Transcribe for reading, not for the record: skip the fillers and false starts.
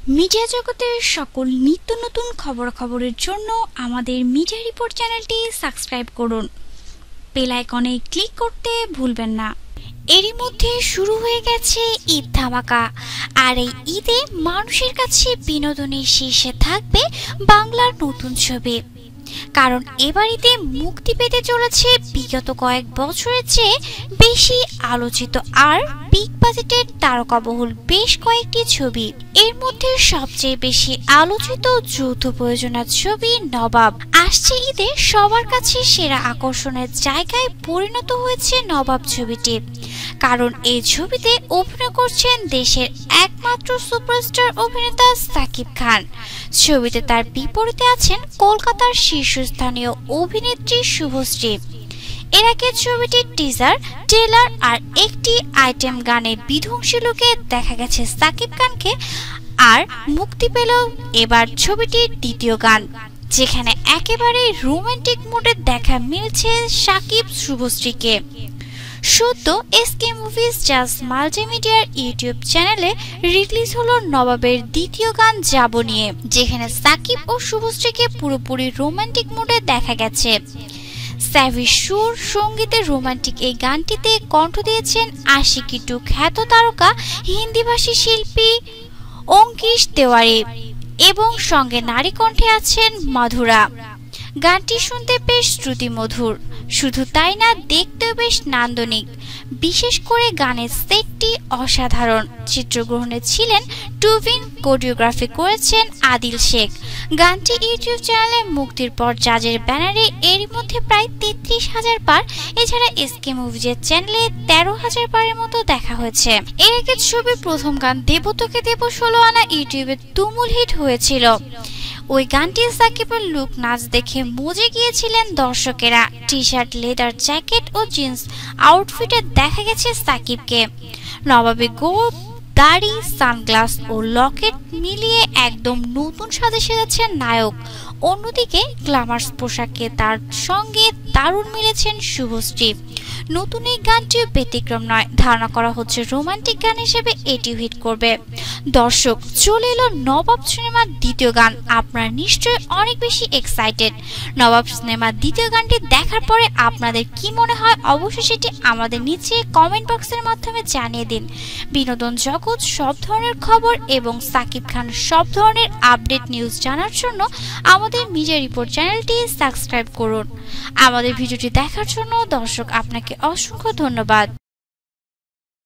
Media জগতের সকল নিত্য নতুন খবরের জন্য আমাদের মিডিয়া রিপোর্ট চ্যানেলটি সাবস্ক্রাইব করুন। বেল আইকনে ক্লিক করতে ভুলবেন না। এরই মধ্যে শুরু হয়ে গেছে ঈদ ধামাকা, আর এই ঈদে মানুষের কাছে বিনোদনের শীর্ষে থাকবে বাংলার নতুন ছবি। কারণ এবার ঈদে মুক্তি পেতে চলেছে বিগত কয়েক বছরের চেয়ে বেশি আলোচিত আর বিগ বাজেটের তারকাবহুল বেশ কয়েকটি ছবি। এর মধ্যে সবচেয়ে বেশি আলোচিত যৌথ প্রযোজনার ছবি নবাব আসছে ঈদে সবার কাছে সেরা আকর্ষণের জায়গায় পরিণত হয়েছে নবাব ছবিটি। কারণ এই ছবিতে অভিনয় করছেন দেশের একমাত্র সুপারস্টার অভিনেতা সাকিব খান। ছবিতে তার বিপরীতে আছেন কলকাতার শীর্ষস্থানীয় অভিনেত্রী শুভশ্রী। এর আগে ছবিটির টিজার, ট্রেলার আর একটি আইটেম গানে বিধ্বংসী লুকে দেখা গেছে সাকিব খানকে। আর মুক্তি পেল এবার ছবিটির দ্বিতীয় গান, যেখানে একেবারে রোমান্টিক মোডে দেখা মিলছে সাকিব শুভশ্রীকে। সদ্য এসকে মুভিজ জাস্ট মাল্টিমিডিয়ার ইউটিউব চ্যানেলে রিলিজ হলো নবাবের দ্বিতীয় গান যাব নিয়ে, যেখানে সাকিব ও শুভশ্রীকে পুরোপুরি রোমান্টিক মোডে দেখা গেছে। স্যাভি সুর সঙ্গীতে রোমান্টিক এই গানটিতে কণ্ঠ দিয়েছেন আশিকি টু খ্যাত তারকা হিন্দিভাষী শিল্পী অঙ্কিশ তেওয়ারি এবং সঙ্গে নারী কণ্ঠে আছেন মাধুরা। গানটি শুনতে বেশ শ্রুতিমধুর, শুধু তাই না দেখতেও বেশ নান্দনিক। বিশেষ করে গানের সেটটি অসাধারণ। চিত্রগ্রহণে ছিলেন টুবিন, কোরিওগ্রাফি করেছেন আদিল শেখ। গানটি ইউটিউব চ্যানেলে মুক্তির পর জাজের ব্যানারে এরই মধ্যে প্রায় 33,000 বার, এছাড়া এসকে মুভিজের চ্যানেলে 13,000 বারের মতো দেখা হয়েছে। এর আগে ছবির প্রথম গান দেব তোকে দেব 16 আনা ইউটিউবে তুমুল হিট হয়েছিল। ওই গানটি সাকিবের লুক নাচ দেখে মজে গিয়েছিলেন দর্শকেরা। টি শার্ট, লেদার জ্যাকেট ও জিন্স আউটফিটে দেখা গেছে সাকিবকে। নবাবে গোল দাড়ি, সানগ্লাস ও লকেট মিলিয়ে একদম নতুন সাজে সেজেছেন নায়ক। অন্যদিকে গ্ল্যামার্স পোশাকে তার সঙ্গে দারুণ মিলেছেন শুভশ্রী। নতুন এই গানটিও ব্যতিক্রম নয়, ধারণা করা হচ্ছে রোমান্টিক গান হিসেবে এটিও হিট করবে। দর্শক, চলে এলো নবাব সিনেমার দ্বিতীয় গান। আপনারা নিশ্চয়ই অনেক বেশি এক্সাইটেড। নবাব সিনেমার দ্বিতীয় গানটি দেখার পরে আপনাদের কি মনে হয় অবশ্যই সেটি আমাদের নিচে কমেন্ট বক্সের মাধ্যমে জানিয়ে দিন। বিনোদন জগৎ সব ধরনের খবর এবং সাকিব খান সব ধরনের আপডেট নিউজ জানার জন্য আমাদের মিডিয়া রিপোর্ট চ্যানেলটি সাবস্ক্রাইব করুন। আমাদের ভিডিওটি দেখার জন্য দর্শক আপনাকে অসংখ্য ধন্যবাদ।